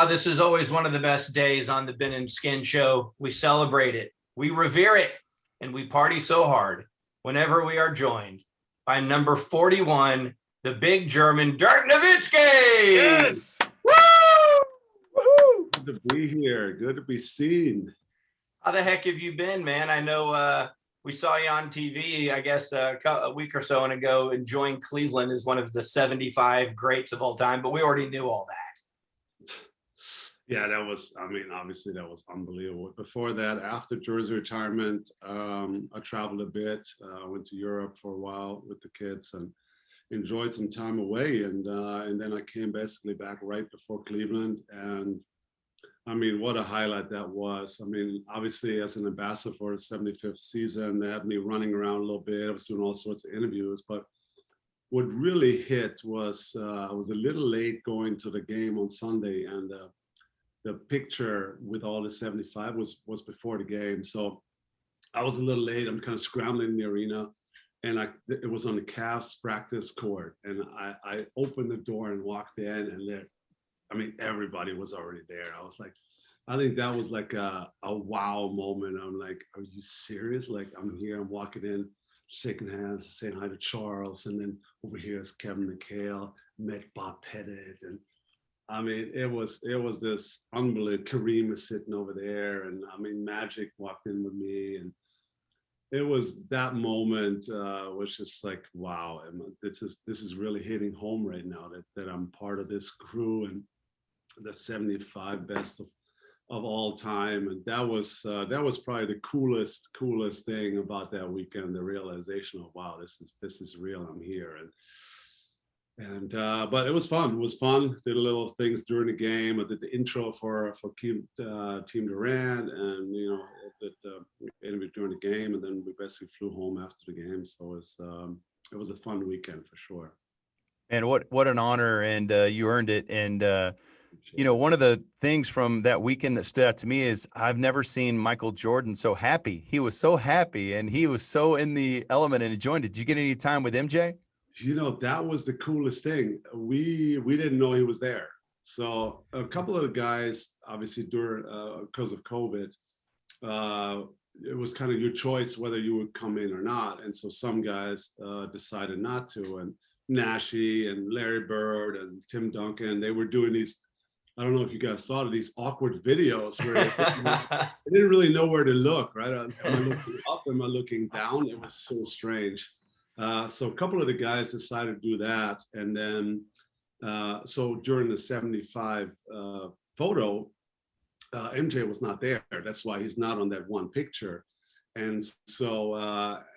This is always one of the best days on the Ben and Skin show. We celebrate it, we revere it, and we party so hard whenever we are joined by number 41, the big German Dirk Nowitzki. Yes. Woo! Woohoo! Good to be here. Good to be seen. How the heck have you been, man? I know we saw you on TV, I guess a week or so ago, enjoying Cleveland as one of the 75 greats of all time, but we already knew all that. Yeah, obviously that was unbelievable. Before that, after Jersey retirement, I traveled a bit. I went to Europe for a while with the kids and enjoyed some time away. And then I came basically back right before Cleveland. And what a highlight that was. Obviously, as an ambassador for the 75th season, they had me running around a little bit. I was doing all sorts of interviews. But what really hit was I was a little late going to the game on Sunday. And the picture with all the 75 was before the game. So I was a little late. I'm kind of scrambling in the arena. And it was on the Cavs practice court. And I opened the door and walked in, and everybody was already there. I think that was like a wow moment. I'm like, are you serious? Like, I'm here, I'm walking in, shaking hands, saying hi to Charles. And then over here is Kevin McHale, met Bob Pettit. And it was this unbelievable. Kareem was sitting over there, and Magic walked in with me, and it was that moment was just like, wow, and this is really hitting home right now that I'm part of this crew and the 75 best of all time. And that was probably the coolest thing about that weekend, the realization of, wow, this is real. I'm here. And but it was fun. It was fun. Did a little things during the game. I did the intro for Team Durant, and did the interview during the game, and then we basically flew home after the game. So it was a fun weekend for sure. And what an honor, and you earned it. And one of the things from that weekend that stood out to me is I've never seen Michael Jordan so happy. He was so happy, and he was so in the element and enjoying it. Did you get any time with MJ? That was the coolest thing. We didn't know he was there. So a couple of the guys, obviously during because of COVID, it was kind of your choice whether you would come in or not. And so some guys decided not to. And Nashi and Larry Bird and Tim Duncan, they were doing these, I don't know if you guys saw it, these awkward videos where they didn't really know where to look, right? Am I looking up? Am I looking down? It was so strange. So a couple of the guys decided to do that. And then, so during the 75 photo, MJ was not there. That's why he's not on that one picture. And so,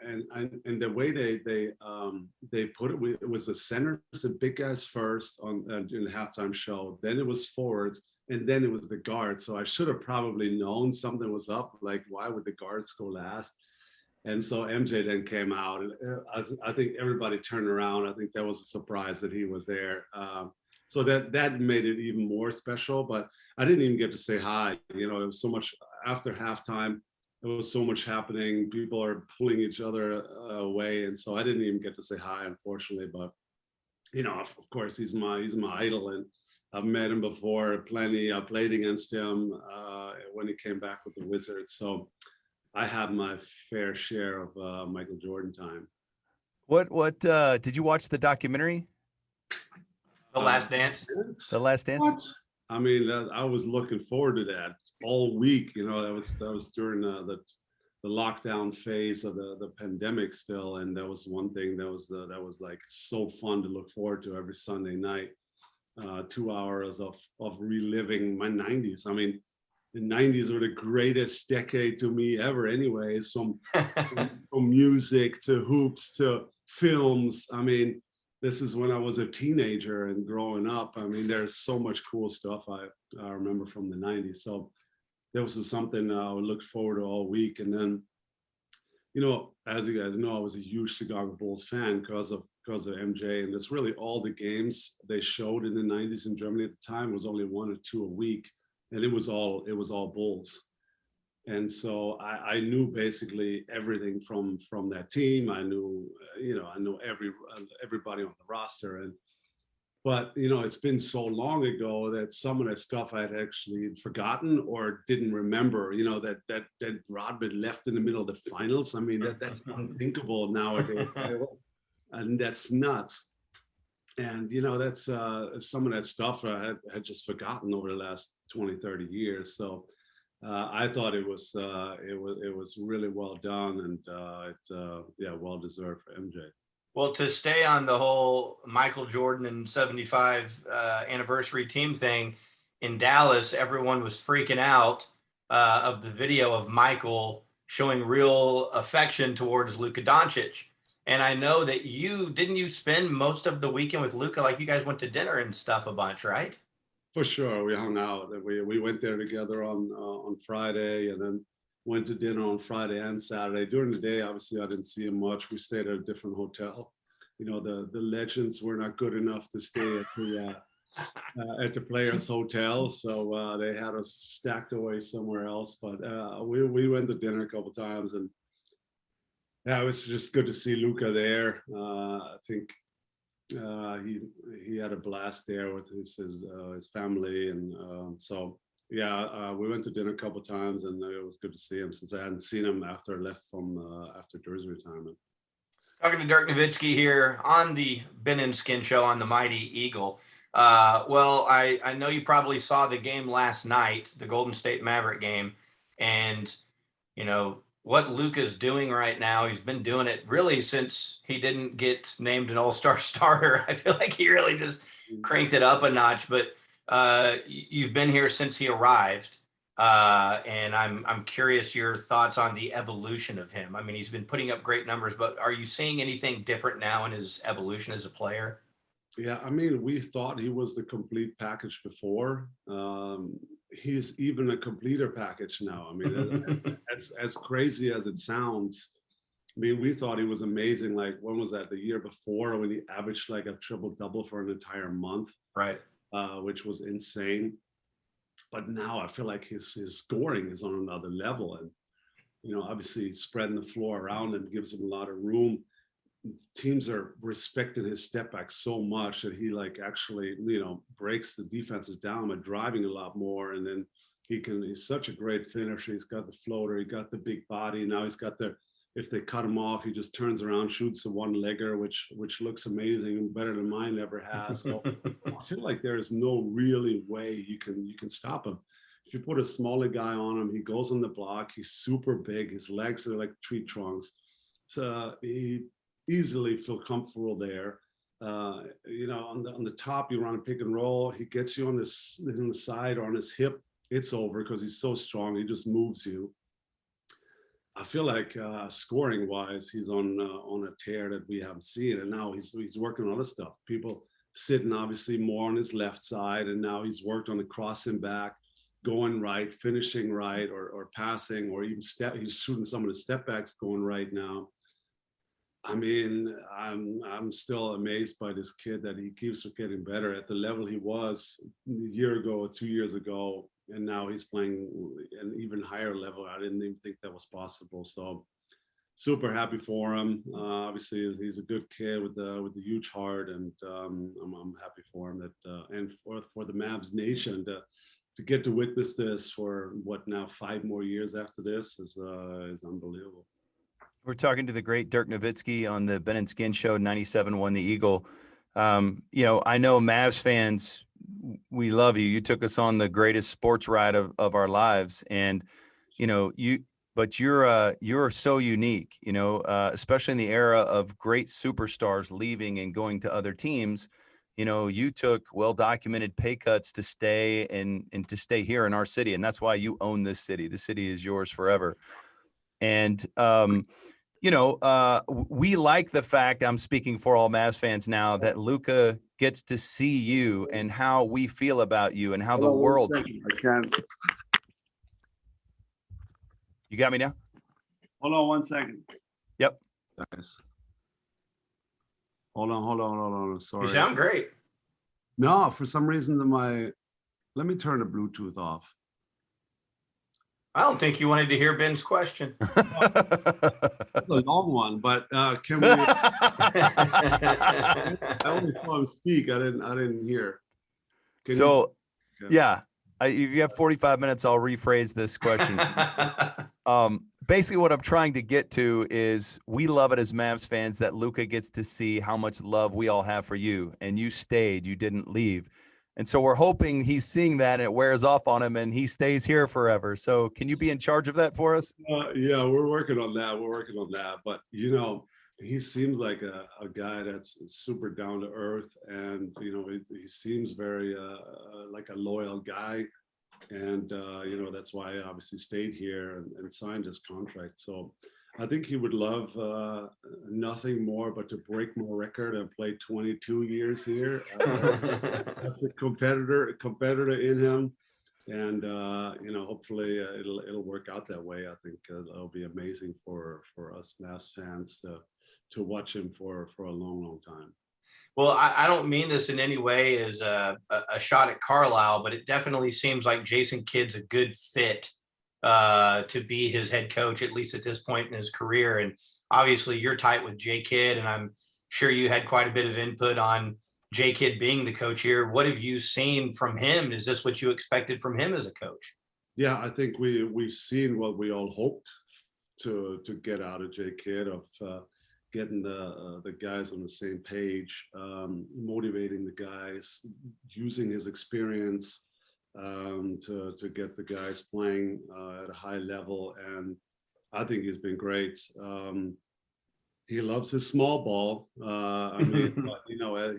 and the way they put it was the centers, the big guys first in the halftime show, then it was forwards, and then it was the guards. So I should have probably known something was up. Like, why would the guards go last? And so MJ then came out, and I think everybody turned around. I think that was a surprise that he was there. So that made it even more special. But I didn't even get to say hi. It was so much after halftime. There was so much happening. People are pulling each other away, and so I didn't even get to say hi, unfortunately. But of course, he's my idol, and I've met him before plenty. I played against him when he came back with the Wizards. So I had my fair share of Michael Jordan time. What did you watch the documentary? The Last Dance? The Last Dance? What? I was looking forward to that all week. That was during the lockdown phase of the pandemic still, and that was one thing that was like so fun to look forward to every Sunday night. 2 hours of reliving my 90s. The 90s were the greatest decade to me ever anyways, from music to hoops to films. This is when I was a teenager and growing up. There's so much cool stuff I remember from the 90s. So that was something I looked forward to all week. And then, as you guys know, I was a huge Chicago Bulls fan because of MJ. And that's really all the games they showed in the 90s in Germany at the time was only 1 or 2 a week. And it was all Bulls. And so I knew basically everything from that team. I knew, everybody on the roster. But it's been so long ago that some of that stuff I had actually forgotten or didn't remember. That Rodman left in the middle of the finals. I mean, that's unthinkable nowadays, and that's nuts. And that's some of that stuff I had just forgotten over the last 20, 30 years. So I thought it was really well done, and well deserved for MJ. Well, to stay on the whole Michael Jordan and 75 anniversary team thing, in Dallas, everyone was freaking out of the video of Michael showing real affection towards Luka Doncic. And I know that didn't you spend most of the weekend with Luka? Like you guys went to dinner and stuff a bunch, right? For sure, we hung out. We went there together on Friday, and then went to dinner on Friday and Saturday. During the day, obviously, I didn't see him much. We stayed at a different hotel. The legends were not good enough to stay at the Players Hotel, so they had us stacked away somewhere else. But we went to dinner a couple times, and it was just good to see Luka there. I think he had a blast there with his family, and so. Yeah, we went to dinner a couple of times, and it was good to see him since I hadn't seen him after I left after jersey retirement. Talking to Dirk Nowitzki here on the Ben and Skin Show on the Mighty Eagle. Well, I know you probably saw the game last night, the Golden State Maverick game, and what Luka's doing right now. He's been doing it really since he didn't get named an All-Star starter. I feel like he really just cranked it up a notch, but. You've been here since he arrived, and I'm curious your thoughts on the evolution of him. I mean, he's been putting up great numbers, but are you seeing anything different now in his evolution as a player? Yeah, I mean, we thought he was the complete package before. He's even a completer package now. I mean, as crazy as it sounds, I mean, we thought he was amazing. Like, when was that? The year before, when he averaged like a triple-double for an entire month. Right. Which was insane. But now I feel like his scoring is on another level, and obviously spreading the floor around him gives him a lot of room. Teams are respecting his step back so much that he actually breaks the defenses down by driving a lot more, and then he's such a great finisher. He's got the floater, he got the big body. Now he's got if they cut him off, he just turns around, shoots the one-legger, which looks amazing and better than mine ever has. So I feel like there is no really way you can stop him. If you put a smaller guy on him, he goes on the block. He's super big. His legs are like tree trunks. So he easily feel comfortable there. On the top, you run a pick and roll. He gets you on the side or on his hip. It's over because he's so strong. He just moves you. I feel like scoring wise, he's on a tear that we haven't seen, and now he's working on other stuff. People sitting obviously more on his left side, and now he's worked on the crossing back, going right, finishing right, or passing, or even he's shooting some of the step backs going right now. I mean, I'm still amazed by this kid that he keeps getting better at the level he was a year ago, 2 years ago. And now he's playing an even higher level. I didn't even think that was possible. So super happy for him. Obviously, he's a good kid with a huge heart, and I'm happy for him that and for the Mavs nation to get to witness this for now 5 more years after this is unbelievable. We're talking to the great Dirk Nowitzki on the Ben and Skin Show, 97.1 The Eagle. I know Mavs fans, we love you. You took us on the greatest sports ride of our lives, and but you're so unique. Especially in the era of great superstars leaving and going to other teams. You took well-documented pay cuts to stay and to stay here in our city, and that's why you own this city. The city is yours forever. And we like the fact, I'm speaking for all Mavs fans now, that Luka gets to see you and how we feel about you and how the world. I can't. You got me now? Hold on 1 second. Yep. Nice. Hold on. Sorry. You sound great. No, for some reason let me turn the Bluetooth off. I don't think you wanted to hear Ben's question. It's a long one, but can we? I only saw him speak. I didn't hear. Can So, you? yeah, if you have 45 minutes, I'll rephrase this question. Basically what I'm trying to get to is we love it as Mavs fans that Luka gets to see how much love we all have for you, and you stayed, you didn't leave. And so we're hoping he's seeing that and it wears off on him and he stays here forever. So can you be in charge of that for us? Yeah, we're working on that. We're working on that. But he seems like a guy that's super down to earth, and he seems very like a loyal guy. And that's why I obviously stayed here and signed his contract. So I think he would love nothing more but to break my record and play 22 years here. That's a competitor in him, and hopefully it'll work out that way. I think it'll be amazing for us Mavs fans to watch him for a long time. Well, I don't mean this in any way as a shot at Carlisle, but it definitely seems like Jason Kidd's a good fit to be his head coach, at least at this point in his career. And obviously you're tight with J Kidd, and I'm sure you had quite a bit of input on J Kidd being the coach here. What have you seen from him? Is this what you expected from him as a coach? Yeah, I think we've seen what we all hoped to get out of J Kidd, of getting the guys on the same page, motivating the guys, using his experience to get the guys playing at a high level. And I think he's been great. He loves his small ball. I mean,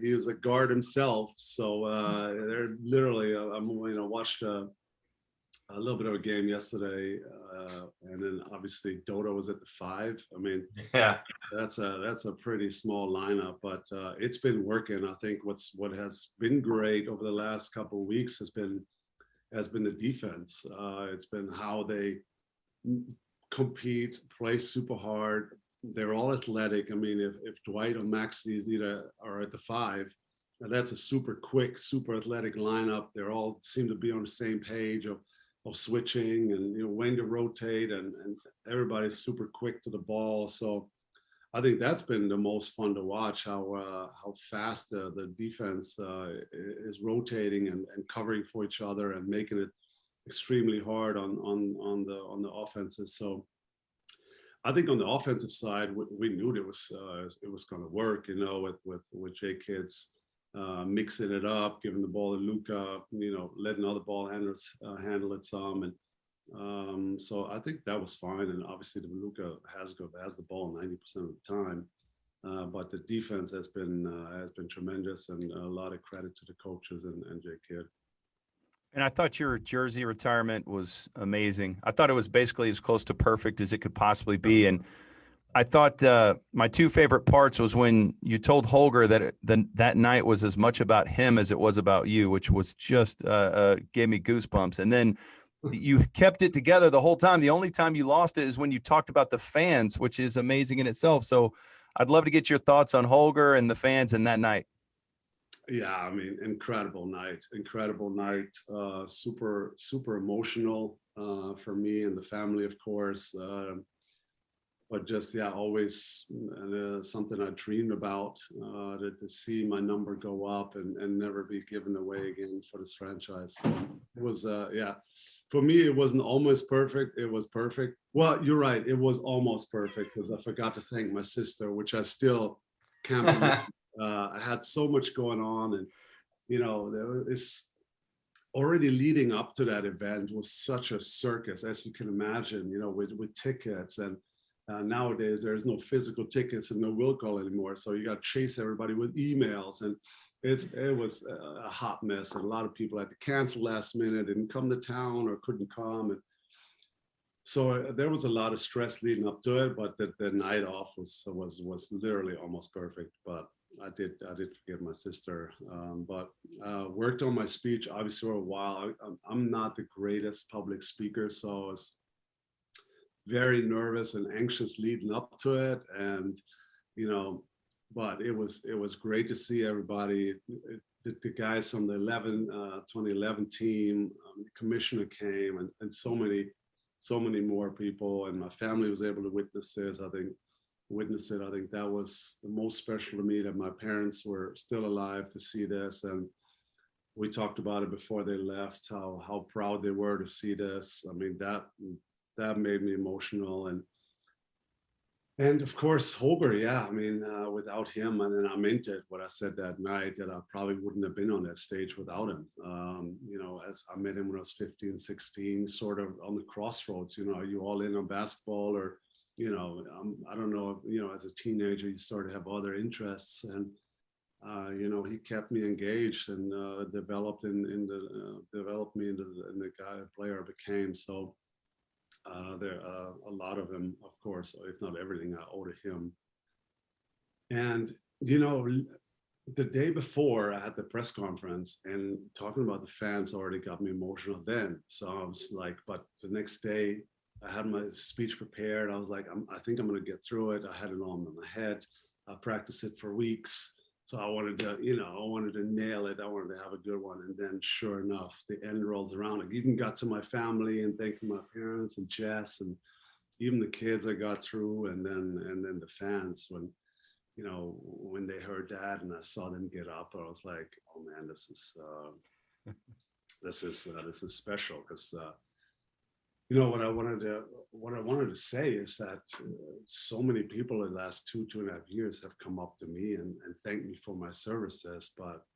he is a guard himself. So they're literally, watched a little bit of a game yesterday, and then obviously Dodo was at the 5. I mean, Yeah, that's a pretty small lineup, but it's been working. I think what has been great over the last couple of weeks has been the defense. It's been how they compete, play super hard. They're all athletic. I mean, if Dwight or Maxey are at the 5, that's a super quick, super athletic lineup. They all seem to be on the same page of switching and when to rotate, and everybody's super quick to the ball. So I think that's been the most fun to watch, how fast the defense is rotating and covering for each other and making it extremely hard on the offenses. So I think on the offensive side, we knew it was going to work, with J Kidd's mixing it up, giving the ball to Luka, letting other ball handlers handle it some, and so I think that was fine. And obviously, the Luka has the ball 90% of the time, but the defense has been tremendous, and a lot of credit to the coaches and J Kidd. And I thought your jersey retirement was amazing. I thought it was basically as close to perfect as it could possibly be. And I thought my two favorite parts was when you told Holger that that night was as much about him as it was about you, which was just gave me goosebumps. And then you kept it together the whole time. The only time you lost it is when you talked about the fans, which is amazing in itself. So I'd love to get your thoughts on Holger and the fans in that night. Yeah, I mean, incredible night, super emotional for me and the family, of course. But just, always something I dreamed about, to see my number go up and never be given away again for this franchise. So it was, for me, it wasn't almost perfect. It was perfect. Well, you're right. It was almost perfect, because I forgot to thank my sister, which I still can't believe. I had so much going on, and, there was already leading up to that event was such a circus, as you can imagine, with tickets. And nowadays there's no physical tickets and no will call anymore. So you got to chase everybody with emails, and it was a hot mess. And a lot of people had to cancel last minute, didn't come to town or couldn't come. And so there was a lot of stress leading up to it, but the night off was literally almost perfect. But I did forget my sister, but worked on my speech obviously for a while. I'm not the greatest public speaker, so I was very nervous and anxious leading up to it, and but it was great to see everybody. The guys from the 2011 team, the commissioner came, and so so many more people, and my family was able to witness it. I think that was the most special to me, that my parents were still alive to see this. And we talked about it before they left, how proud they were to see this. I mean, that made me emotional. And of course, Holger, yeah, I mean, without him, and then I meant it, what I said that night, that I probably wouldn't have been on that stage without him. You know, as I met him when I was 15, 16, sort of on the crossroads, you know, are you all in on basketball, or, you know, I don't know, you know, as a teenager, you start to have other interests. And, you know, he kept me engaged and developed me into the player I became. So, there a lot of him, of course, if not everything, I owe to him. And you know, the day before I had the press conference, and talking about the fans already got me emotional then. So I was like, but the next day I had my speech prepared. I was like, I think I'm going to get through it. I had it on in my head. I practiced it for weeks. So I wanted to, you know, I wanted to nail it. I wanted to have a good one. And then sure enough, the end rolls around. I even got to my family and thanking my parents and Jess and even the kids I got through. And then the fans, when, you know, when they heard that and I saw them get up, I was like, oh man, this is special. Because you know, what I wanted to say is that so many people in the last 2.5 years have come up to me and thanked me for my services, but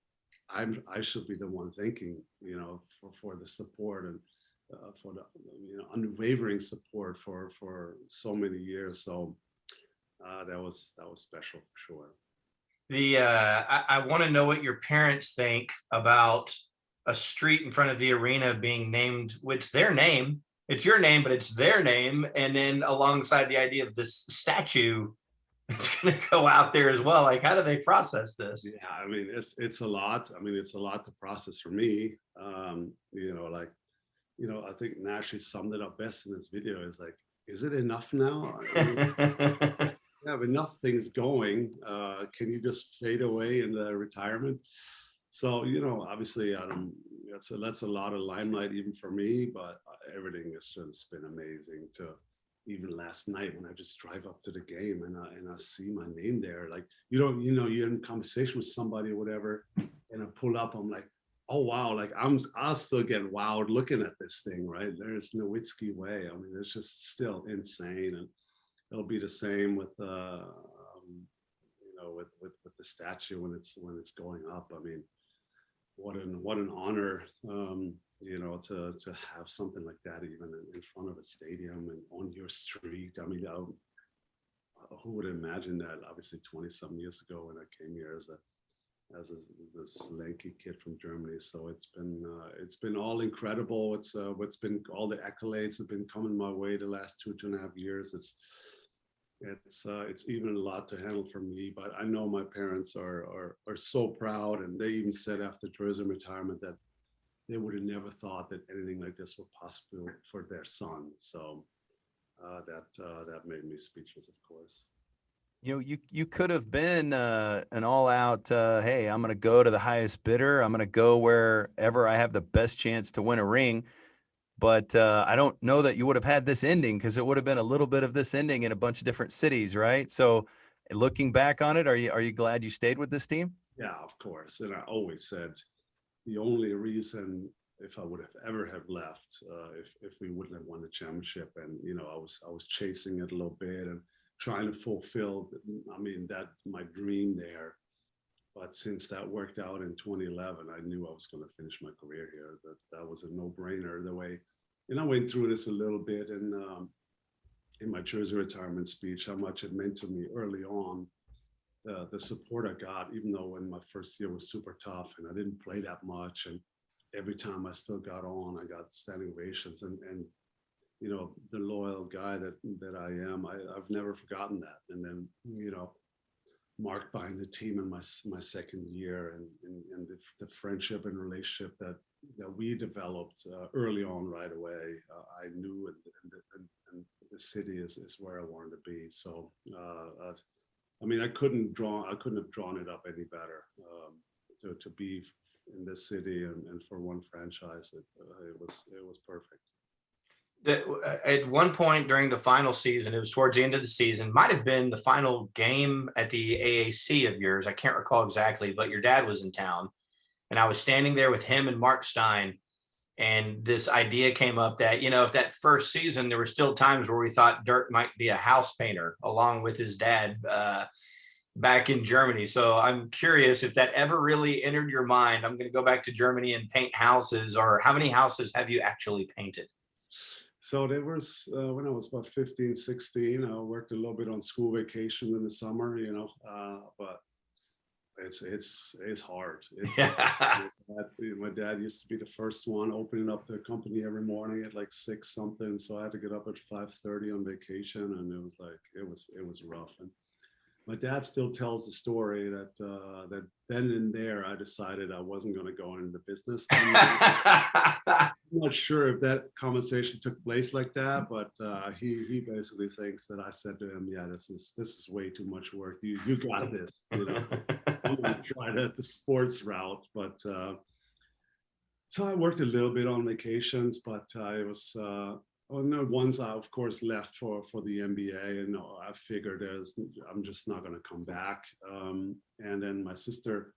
I should be the one thanking, you know, for the support and for the, you know, unwavering support for so many years. So that was special for sure. I want to know what your parents think about a street in front of the arena being named, it's their name. It's your name, but it's their name. And then alongside the idea of this statue, it's going to go out there as well. Like, how do they process this? Yeah, I mean, it's a lot. I mean, it's a lot to process for me. You know, like, you know, I think Nash summed it up best in this video. Is like, is it enough now? I mean, you have enough things going. Can you just fade away in the retirement? So, you know, obviously, that's a lot of limelight even for me, but everything has just been amazing. To even last night when I just drive up to the game and I see my name there, like, you know, you're in conversation with somebody or whatever, and I pull up, I'm like, oh wow, like I'll still get wowed looking at this thing, right? There's Nowitzki way. I mean, it's just still insane, and it'll be the same with you know, with the statue when it's going up. I mean, what an honor, you know, to have something like that even in front of a stadium and on your street. I mean, who would imagine that? Obviously, 20-some years ago when I came here as this lanky kid from Germany. So it's been all incredible. It's been all the accolades have been coming my way the last 2.5 years. It's even a lot to handle for me, but I know my parents are so proud, and they even said after Jersey retirement that they would have never thought that anything like this was possible for their son. So that made me speechless, of course. You know, you could have been an all-out, hey, I'm going to go to the highest bidder. I'm going to go wherever I have the best chance to win a ring. But I don't know that you would have had this ending, because it would have been a little bit of this ending in a bunch of different cities, right? So looking back on it, are you glad you stayed with this team? Yeah, of course. And I always said the only reason if I would have ever have left, if we wouldn't have won the championship, and you know, I was chasing it a little bit and trying to fulfill, I mean, that my dream there. But since that worked out in 2011, I knew I was going to finish my career here. That was a no-brainer. The way, and I went through this a little bit in my Jersey retirement speech, how much it meant to me early on, the support I got, even though when my first year was super tough and I didn't play that much, and every time I still got on, I got standing ovations, and you know, the loyal guy that I am, I've never forgotten that. And then, you know, marked by the team in my second year, and the friendship and relationship that we developed early on right away. I knew, and the city is where I wanted to be. So I mean, I couldn't have drawn it up any better. To be in this city and for one franchise, it was perfect. At one point during the final season, it was towards the end of the season, might have been the final game at the AAC of yours. I can't recall exactly, but your dad was in town. And I was standing there with him and Mark Stein. And this idea came up that, if that first season, there were still times where we thought Dirk might be a house painter along with his dad back in Germany. So I'm curious if that ever really entered your mind. I'm going to go back to Germany and paint houses, or how many houses have you actually painted? So there was, when I was about 15, 16, I worked a little bit on school vacation in the summer, but it's hard. My dad used to be the first one opening up the company every morning at like 6 something. So I had to get up at 5:30 on vacation, and it was rough. And my dad still tells the story that then and there I decided I wasn't going to go into the business. I'm not sure if that conversation took place like that, but he basically thinks that I said to him, "Yeah, this is way too much work. You got this. I'm going to try the sports route." But so I worked a little bit on vacations, but it was. Once I, of course, left for the NBA, and I figured I'm just not going to come back. And then my sister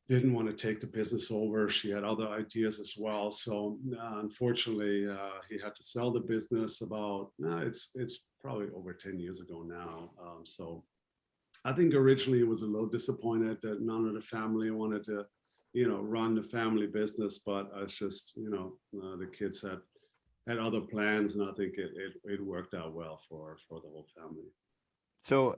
didn't want to take the business over. She had other ideas as well. So unfortunately, he had to sell the business it's probably over 10 years ago now. So I think originally it was a little disappointed that none of the family wanted to, run the family business, but it's just, the kids had other plans, and I think it worked out well for the whole family. So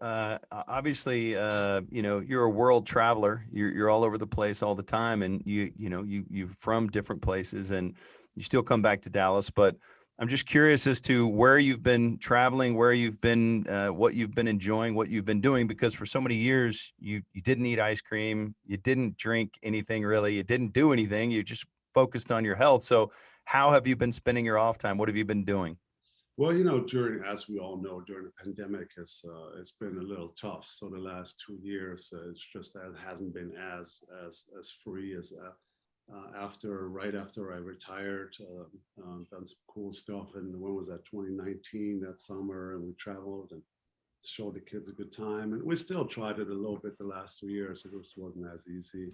obviously, you're a world traveler. You're all over the place all the time, and you're from different places, and you still come back to Dallas. But I'm just curious as to where you've been traveling, where you've been, what you've been enjoying, what you've been doing, because for so many years you didn't eat ice cream, you didn't drink anything really, you didn't do anything, you just focused on your health. So how have you been spending your off time? What have you been doing? Well, as we all know, during the pandemic, it's been a little tough. So the last 2 years, it's just that it hasn't been as free as right after I retired. Done some cool stuff, and when was that? 2019, that summer, and we traveled and showed the kids a good time. And we still tried it a little bit the last 2 years. It just wasn't as easy.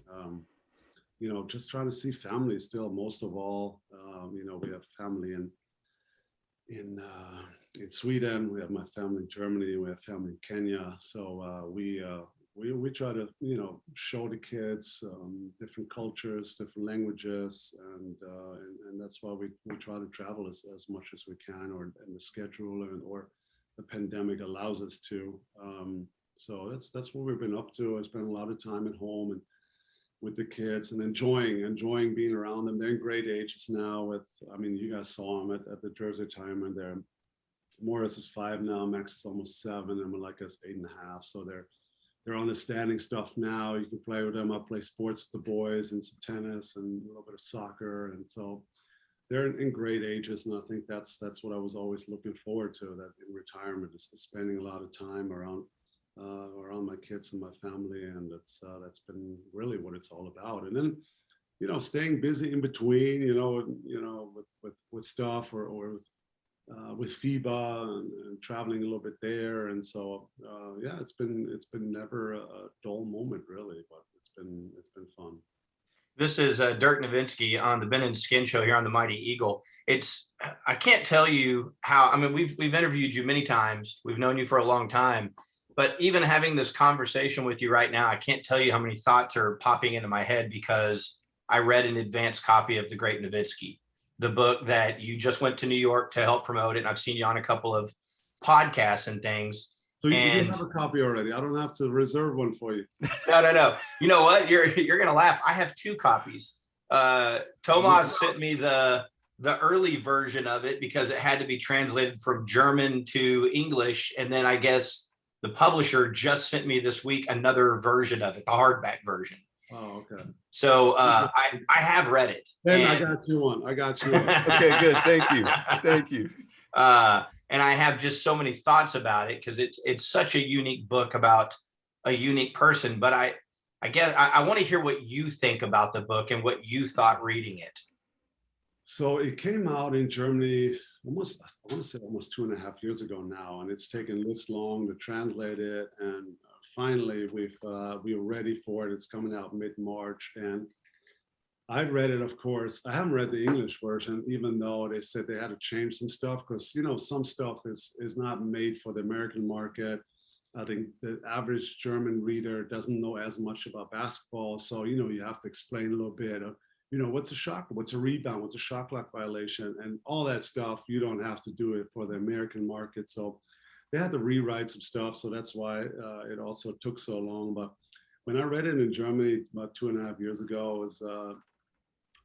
Just trying to see family still, most of all. We have family in Sweden, we have my family in Germany, we have family in Kenya. So we try to, show the kids different cultures, different languages, and that's why we try to travel as much as we can, or in the schedule, or the pandemic allows us to. So that's what we've been up to. I spent a lot of time at home and with the kids, and enjoying being around them. They're in great ages now. You guys saw them at the Jersey retirement. Morris is 5 now, Max is almost 7, and Malika is 8.5. So they're understanding stuff now. You can play with them. I play sports with the boys and some tennis and a little bit of soccer, and so they're in great ages. And I think that's what I was always looking forward to. That in retirement is spending a lot of time around my kids and my family, and that's been really what it's all about. And then, staying busy in between, with stuff or with FIBA and traveling a little bit there. And so, it's been never a dull moment really, but it's been fun. This is Dirk Nowitzki on the Ben and Skin Show here on the Mighty Eagle. I can't tell you how. We've interviewed you many times. We've known you for a long time. But even having this conversation with you right now, I can't tell you how many thoughts are popping into my head, because I read an advanced copy of The Great Nowitzki, the book that you just went to New York to help promote it. And I've seen you on a couple of podcasts and things. So you have a copy already. I don't have to reserve one for you. No. You know what? You're going to laugh. I have 2 copies. Tomas sent me the early version of it because it had to be translated from German to English. And then I guess the publisher just sent me this week another version of it, the hardback version. Oh, okay. So I have read it. Then I got you one. Okay, good. Thank you. And I have just so many thoughts about it, because it's such a unique book about a unique person. But I guess I want to hear what you think about the book and what you thought reading it. So it came out in Germany almost, I want to say almost 2.5 years ago now, and it's taken this long to translate it. And finally, we were ready for it. It's coming out mid-March, and I read it, of course. I haven't read the English version, even though they said they had to change some stuff because, you know, some stuff is not made for the American market. I think the average German reader doesn't know as much about basketball. So, you know, you have to explain a little bit of, you know, what's a shot, what's a rebound, what's a shot clock violation, and all that stuff. You don't have to do it for the American market. So they had to rewrite some stuff. So that's why it also took so long. But when I read it in Germany about 2.5 years ago, it was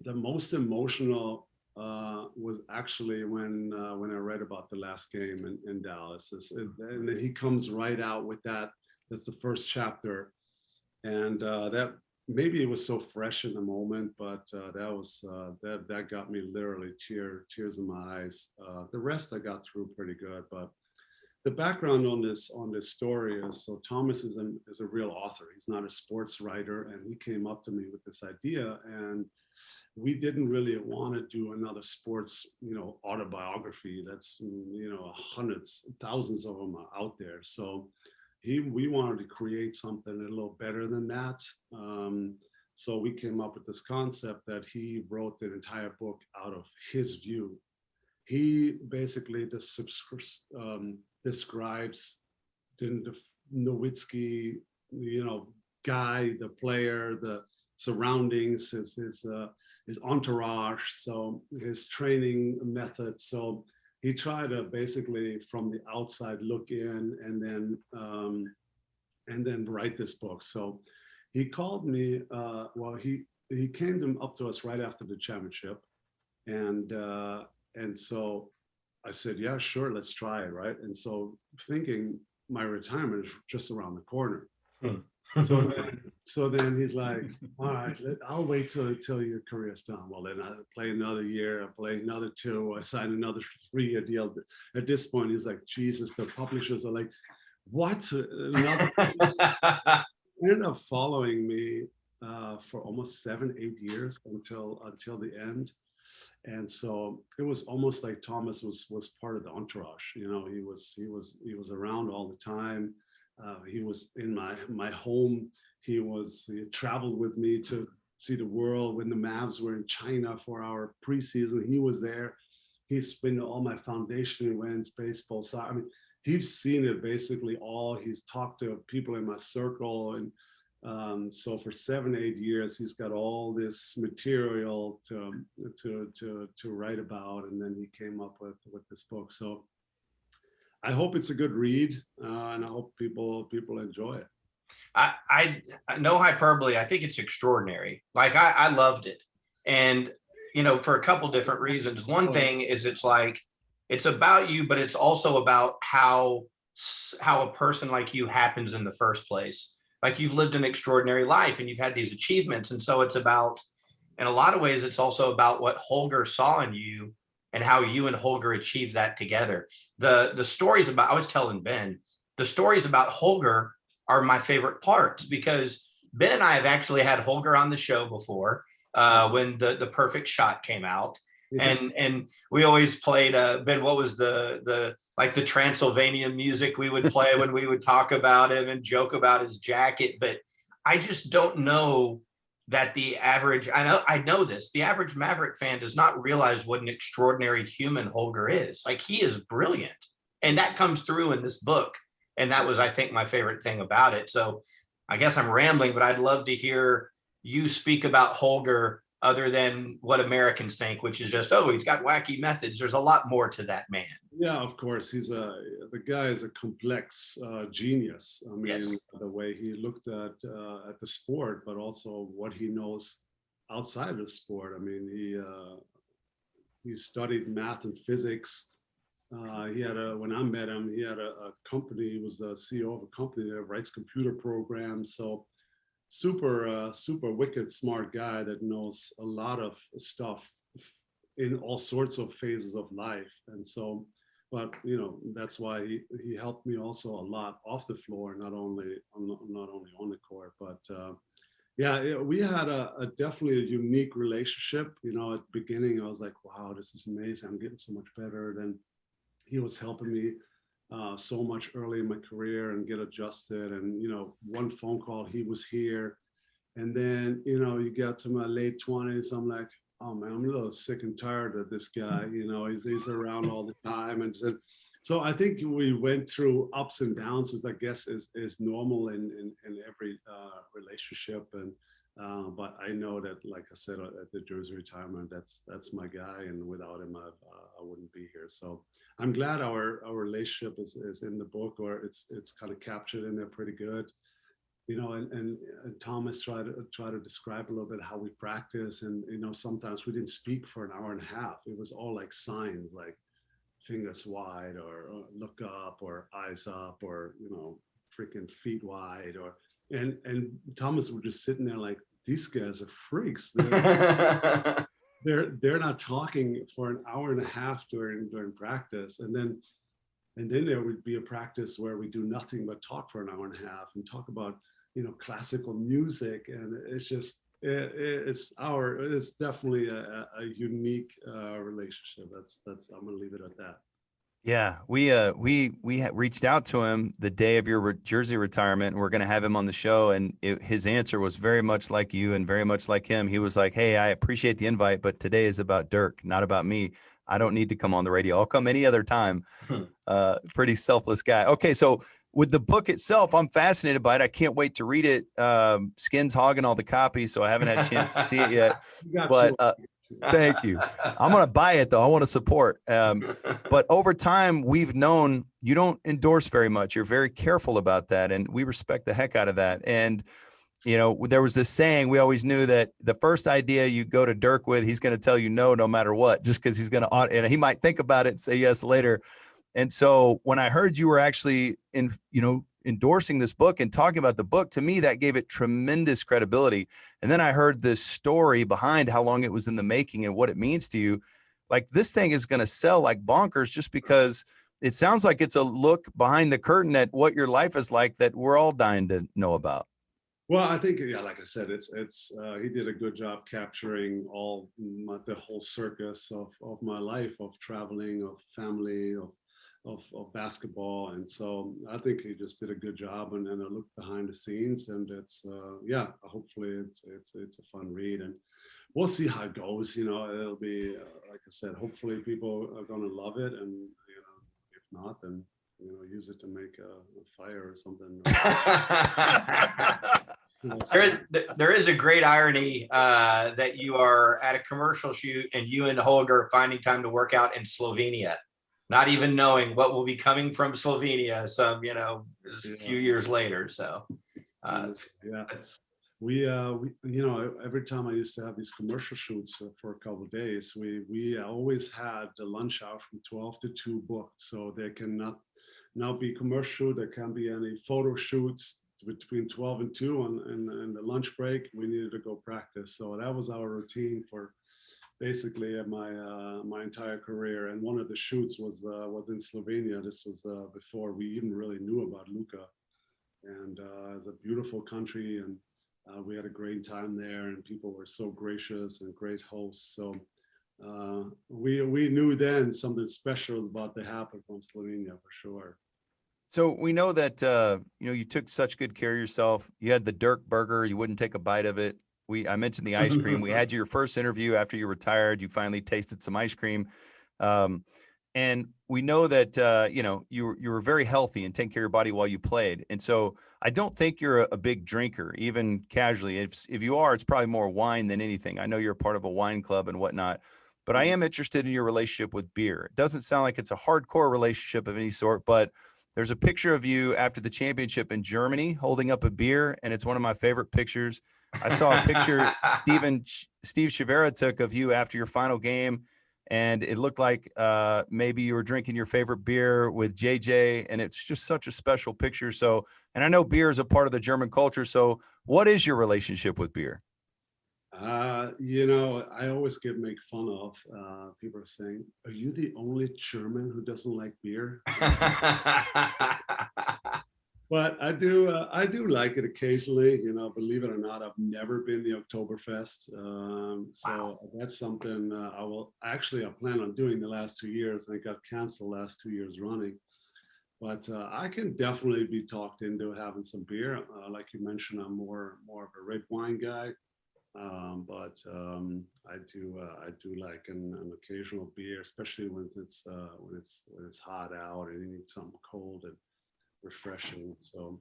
the most emotional was actually when I read about the last game in Dallas. And he comes right out with that. That's the first chapter, and that maybe it was so fresh in the moment, but that got me literally tears in my eyes. The rest I got through pretty good, but the background on this story is, so Thomas is a real author. He's not a sports writer, and he came up to me with this idea, and we didn't really want to do another sports, you know, autobiography. That's, you know, hundreds, thousands of them are out there. So we wanted to create something a little better than that. So we came up with this concept that he wrote the entire book out of his view. He basically describes the Nowitzki, you know, guy, the player, the surroundings, his entourage, so his training method. So he tried to basically from the outside look in and then write this book. So he called me. He came up to us right after the championship, and so I said, yeah, sure, let's try it, right? And so thinking my retirement is just around the corner. So then he's like, all right, I'll wait till your career's done. Well, then I play another year, I play another 2, I sign another 3-year deal. At this point, he's like, Jesus, the publishers are like, what? Another ended up following me for almost 7-8 years until the end. And so it was almost like Thomas was part of the entourage. You know, he was around all the time. He was in my home. He traveled with me to see the world when the Mavs were in China for our preseason. He was there. He's been to all my foundation events, baseball, soccer. I mean, he's seen it basically all. He's talked to people in my circle, and so for 7-8 years, he's got all this material to write about, and then he came up with this book. So I hope it's a good read, and I hope people enjoy it. I no hyperbole. I think it's extraordinary. Like I loved it. And, you know, for a couple different reasons. One thing is it's like, it's about you, but it's also about how a person like you happens in the first place. Like you've lived an extraordinary life and you've had these achievements. And so it's about, in a lot of ways, it's also about what Holger saw in you and how you and Holger achieved that together. The stories about, I was telling Ben, the stories about Holger are my favorite parts, because Ben and I have actually had Holger on the show before when the perfect shot came out. And we always played Ben, what was the like the Transylvania music we would play when we would talk about him and joke about his jacket. But I just don't know that the average, I know this, the average Maverick fan does not realize what an extraordinary human Holger is. Like, he is brilliant. And that comes through in this book. And that was, I think, my favorite thing about it. So I guess I'm rambling, but I'd love to hear you speak about Holger other than what Americans think, which is just, oh, he's got wacky methods. There's a lot more to that man. Yeah, of course. The guy is a complex genius. I mean, yes, the way he looked at the sport, but also what he knows outside of the sport. I mean, he studied math and physics. When I met him, he had a company. He was the CEO of a company that writes computer programs. So super wicked smart guy that knows a lot of stuff in all sorts of phases of life. And so, but you know, that's why he helped me also a lot off the floor, not only on the court. But We had a definitely a unique relationship. You know, at the beginning, I was like, wow, this is amazing. I'm getting so much better. Then he was helping me so much early in my career and get adjusted. And, you know, one phone call, he was here. And then, you know, you get to my late 20s, I'm like, oh man, I'm a little sick and tired of this guy. You know, he's around all the time. And so I think we went through ups and downs, which I guess is normal in every relationship. And but I know that, like I said, at the Jersey retirement, that's my guy, and without him, I wouldn't be here. So I'm glad our relationship is in the book, or it's kind of captured in there pretty good. You know, and Thomas tried to describe a little bit how we practice, and you know, sometimes we didn't speak for an hour and a half. It was all like signs, like fingers wide, or look up, or eyes up, or you know, freaking feet wide, or and Thomas was just sitting there like, these guys are freaks. They're not talking for an hour and a half during practice, and then there would be a practice where we do nothing but talk for an hour and a half and talk about, you know, classical music. And it's just, it's definitely a unique relationship. That's, I'm going to leave it at that. Yeah, we reached out to him the day of your Jersey retirement, and we're going to have him on the show. And his answer was very much like you and very much like him. He was like, "Hey, I appreciate the invite, but today is about Dirk, not about me. I don't need to come on the radio. I'll come any other time." Pretty selfless guy. Okay, so with the book itself, I'm fascinated by it. I can't wait to read it. Skin's hogging all the copies, so I haven't had a chance to see it yet. But thank you. I'm going to buy it, though. I want to support. But over time, we've known you don't endorse very much. You're very careful about that, and we respect the heck out of that. And you know, there was this saying, we always knew that the first idea you go to Dirk with, he's going to tell you no matter what, just because he's going to, and he might think about it and say yes later. And so when I heard you were actually endorsing this book and talking about the book, to me, that gave it tremendous credibility. And then I heard this story behind how long it was in the making and what it means to you. Like, this thing is going to sell like bonkers, just because it sounds like it's a look behind the curtain at what your life is like that we're all dying to know about. Well, I think, yeah, like I said, he did a good job capturing the whole circus of my life, of traveling, of family, of basketball. And so I think he just did a good job, and a look behind the scenes. And it's hopefully it's a fun read, and we'll see how it goes. You know, it'll be like I said, hopefully people are going to love it, and you know, if not, then you know, use it to make a fire or something. There is a great irony that you are at a commercial shoot and you and Holger are finding time to work out in Slovenia, not even knowing what will be coming from Slovenia a few years later. So we you know, every time I used to have these commercial shoots for a couple of days, we always had the lunch hour from 12 to 2 booked, so there cannot now be commercial, there can't be any photo shoots between 12 and 2 and the lunch break. We needed to go practice, so that was our routine for basically my entire career. And one of the shoots was in Slovenia. This was before we even really knew about Luka, and it's a beautiful country, and we had a great time there, and people were so gracious and great hosts. So we knew then something special was about to happen from Slovenia for sure. So we know that, you took such good care of yourself. You had the Dirk burger. You wouldn't take a bite of it. I mentioned the ice cream. We had your first interview after you retired. You finally tasted some ice cream. And we know that, you were very healthy and taking care of your body while you played. And so I don't think you're a big drinker, even casually. If you are, it's probably more wine than anything. I know you're part of a wine club and whatnot, but I am interested in your relationship with beer. It doesn't sound like it's a hardcore relationship of any sort, but there's a picture of you after the championship in Germany holding up a beer, and it's one of my favorite pictures. I saw a picture Steve Chivera took of you after your final game, and it looked like maybe you were drinking your favorite beer with JJ, and it's just such a special picture. So, and I know beer is a part of the German culture. So what is your relationship with beer? I always get made fun of. People are saying, "Are you the only German who doesn't like beer?" But I do like it occasionally, you know, believe it or not, I've never been the Oktoberfest. So that's something I plan on doing the last 2 years, and it got canceled last 2 years running. But I can definitely be talked into having some beer. Like you mentioned, I'm more of a red wine guy. But I do like an occasional beer, especially when it's hot out and you need something cold and refreshing. So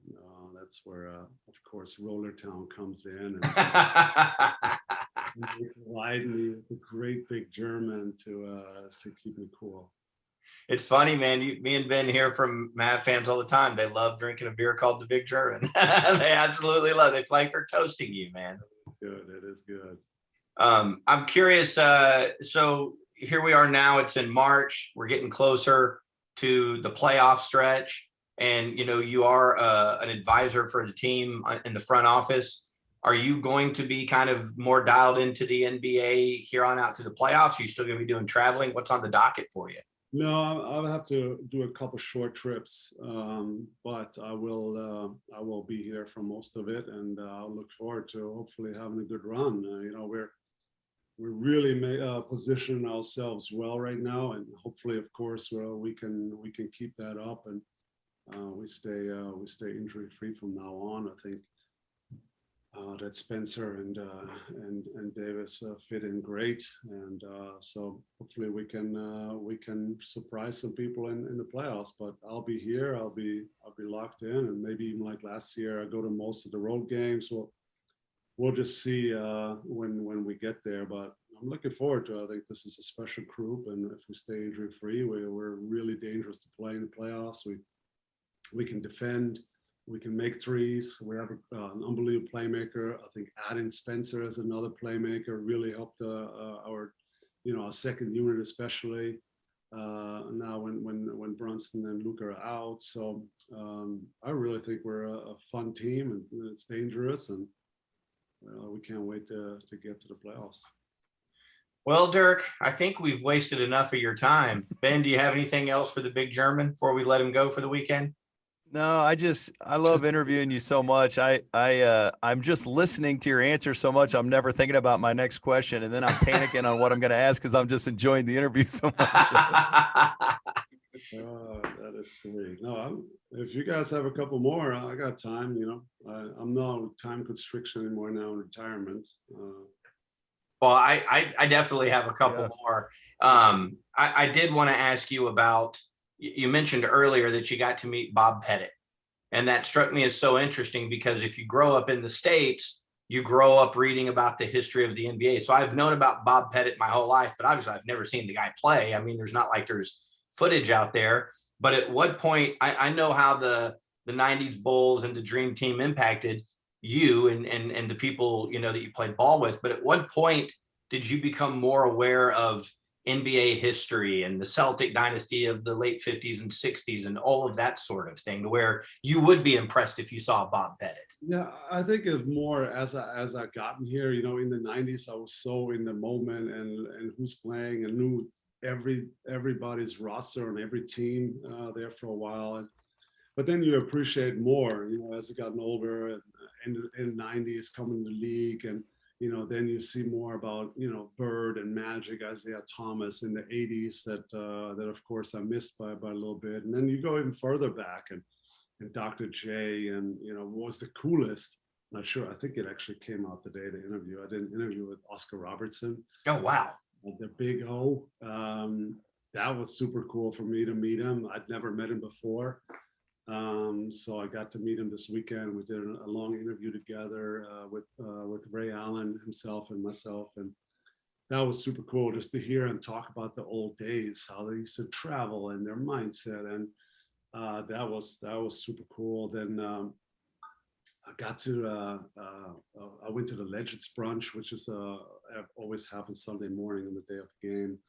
that's where, of course, Roller Town comes in and provide me with a great big German to keep me cool. It's funny, man. Me and Ben hear from Matt fans all the time. They love drinking a beer called the Big German. They absolutely love it. It's like they're toasting you, man. Good. It is good. I'm curious. So here we are now. It's in March. We're getting closer to the playoff stretch. And, you know, you are an advisor for the team in the front office. Are you going to be kind of more dialed into the NBA here on out to the playoffs? Are you still going to be doing traveling? What's on the docket for you? No, I'll have to do a couple short trips, but I will be here for most of it, and I'll look forward to hopefully having a good run. You know, we're really positioning ourselves well right now, and hopefully, of course, we can keep that up, and we stay injury free from now on. I think that Spencer and Davis fit in great, and so hopefully we can surprise some people in the playoffs. But I'll be here. I'll be locked in, and maybe even like last year, I go to most of the road games. We'll just see when we get there. But I'm looking forward to it. I think this is a special group, and if we stay injury free, we're really dangerous to play in the playoffs. We can defend. We can make threes. We have an unbelievable playmaker. I think adding Spencer as another playmaker really helped our second unit, especially now when Brunson and Luka are out. So I really think we're a fun team, and it's dangerous, and we can't wait to get to the playoffs. Well, Dirk, I think we've wasted enough of your time. Ben, do you have anything else for the Big German before we let him go for the weekend? No, I love interviewing you so much. I'm just listening to your answer so much. I'm never thinking about my next question, and then I'm panicking on what I'm going to ask because I'm just enjoying the interview so much. That is sweet. No, if you guys have a couple more, I got time. You know, I'm no time constriction anymore now in retirement. Well, I definitely have a couple more. I did want to ask you about. You mentioned earlier that you got to meet Bob Pettit, and that struck me as so interesting because if you grow up in the States, you grow up reading about the history of the NBA. So I've known about Bob Pettit my whole life, but obviously I've never seen the guy play. I mean, there's not like there's footage out there, but at what point, I know how the 90s Bulls and the Dream Team impacted you and the people, you know, that you played ball with, but at what point did you become more aware of NBA history and the Celtic dynasty of the late 50s and 60s and all of that sort of thing, to where you would be impressed if you saw Bob Pettit? Yeah, I think it's more as I gotten here, you know, in the 90s, I was so in the moment and who's playing and knew everybody's roster and every team there for a while. But then you appreciate more, you know, as you gotten older and in the 90s coming to the league, and you know, then you see more about, you know, Bird and Magic, Isaiah Thomas in the 80s that of course I missed by a little bit. And then you go even further back and Dr. J, and, you know, what was the coolest? Not sure. I think it actually came out the day of the interview. I did an interview with Oscar Robertson. Oh, wow. The Big O. That was super cool for me to meet him. I'd never met him before. So I got to meet him this weekend. We did a long interview together with Ray Allen himself and myself, and that was super cool just to hear him talk about the old days, how they used to travel and their mindset, and that was super cool. Then I went to the Legends brunch, which is always happens Sunday morning on the day of the game.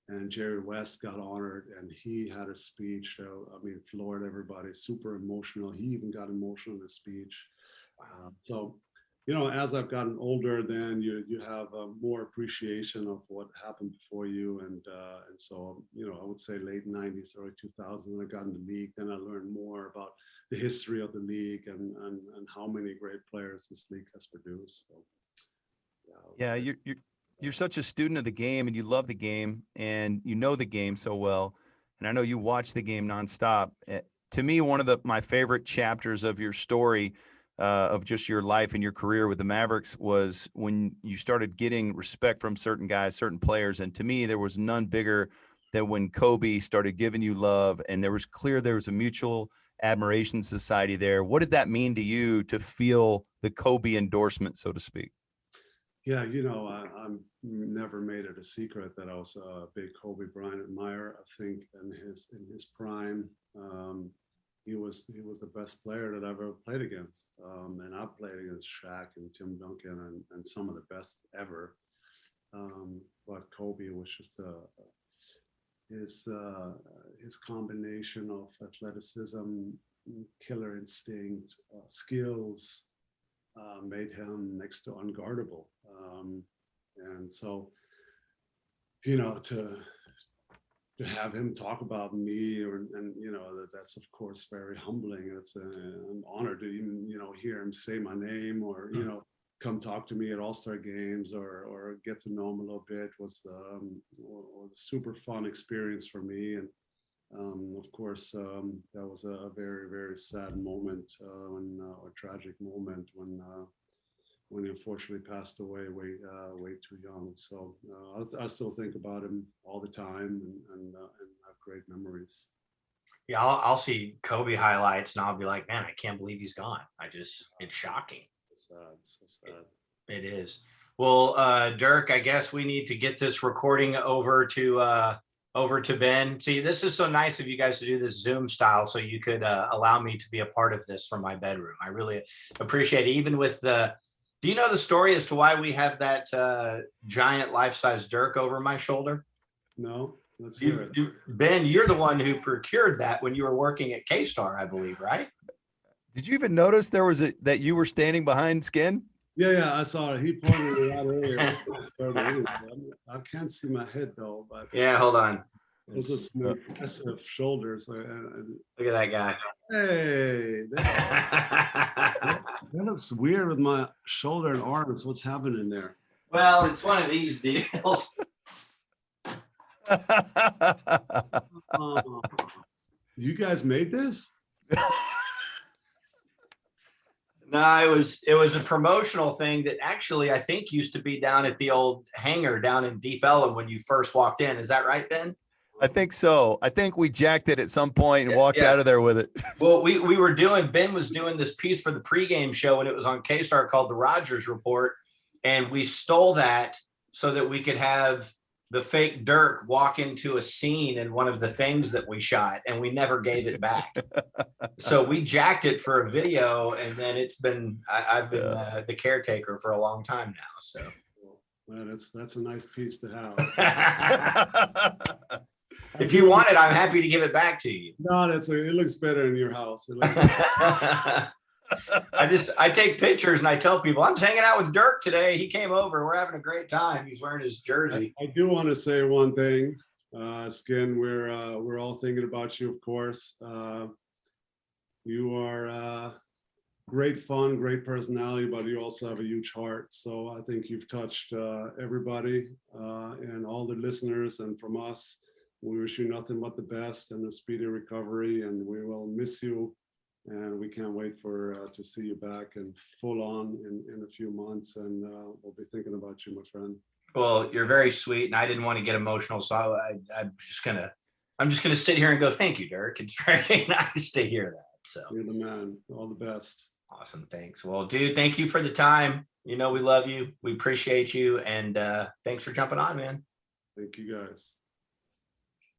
And Jerry West got honored, and he had a speech. I mean, floored everybody, super emotional. He even got emotional in his speech. So, as I've gotten older, then you have more appreciation of what happened before you, and so I would say late '90s, early 2000s, when I got in the league, then I learned more about the history of the league and how many great players this league has produced. So, yeah, you're such a student of the game, and you love the game, and you know the game so well. And I know you watch the game nonstop. To me, one of my favorite chapters of your story, of just your life and your career with the Mavericks, was when you started getting respect from certain guys, certain players. And to me, there was none bigger than when Kobe started giving you love, and there was a mutual admiration society there. What did that mean to you to feel the Kobe endorsement, so to speak? Yeah, I'm never made it a secret that I was a big Kobe Bryant admirer. I think in his prime, he was the best player that I ever played against. And I played against Shaq and Tim Duncan and some of the best ever. But Kobe was just his combination of athleticism, killer instinct, skills, made him next to unguardable. And so, to have him talk about me, that's of course very humbling. It's an honor to even, hear him say my name, or, come talk to me at All-Star games, or get to know him a little bit, was a super fun experience for me. And of course, that was a very, very sad moment, or tragic moment when he unfortunately passed away way too young. So I still think about him all the time, and have great memories. Yeah, I'll see Kobe highlights and I'll be like, man, I can't believe he's gone. It's shocking. It's sad, so sad. It is. Well, Dirk, I guess we need to get this recording over to Ben. See, this is so nice of you guys to do this Zoom style, so you could allow me to be a part of this from my bedroom. I really appreciate it. Even with do you know the story as to why we have that giant life-size Dirk over my shoulder? No, let's hear it. Ben, you're the one who procured that when you were working at K-Star, I believe, right? Did you even notice that you were standing behind Skin? Yeah, I saw it. He pointed it out earlier. I can't see my head though, but yeah, hold on. those are some impressive shoulders. Look at that guy. Hey, that looks weird with my shoulder and arms. What's happening there? Well, it's one of these deals. You guys made this? No, it was a promotional thing that actually I think used to be down at the old hangar down in Deep Ellum when you first walked in. Is that right, Ben? I think so. I think we jacked it at some point and walked out of there with it. Well, Ben was doing this piece for the pregame show, and it was on K-Star called the Rogers Report. And we stole that so that we could have the fake Dirk walk into a scene in one of the things that we shot, and we never gave it back. So we jacked it for a video, and then I've been the caretaker for a long time now. So well, that's a nice piece to have. If you want it, I'm happy to give it back to you. No, it looks better in your house. I take pictures and I tell people I'm just hanging out with Dirk today. He came over. We're having a great time. He's wearing his jersey. I do want to say one thing, Skin. We're all thinking about you, of course. You are great fun, great personality, but you also have a huge heart. So I think you've touched everybody and all the listeners, and from us, we wish you nothing but the best and a speedy recovery, and we will miss you. And we can't wait to see you back and full on in a few months. And we'll be thinking about you, my friend. Well, you're very sweet, and I didn't want to get emotional, so I'm just gonna sit here and go, thank you, Dirk. It's very nice to hear that. So You're the man. All the best. Awesome. Thanks. Well, dude, thank you for the time. We love you. We appreciate you, and thanks for jumping on, man. Thank you, guys.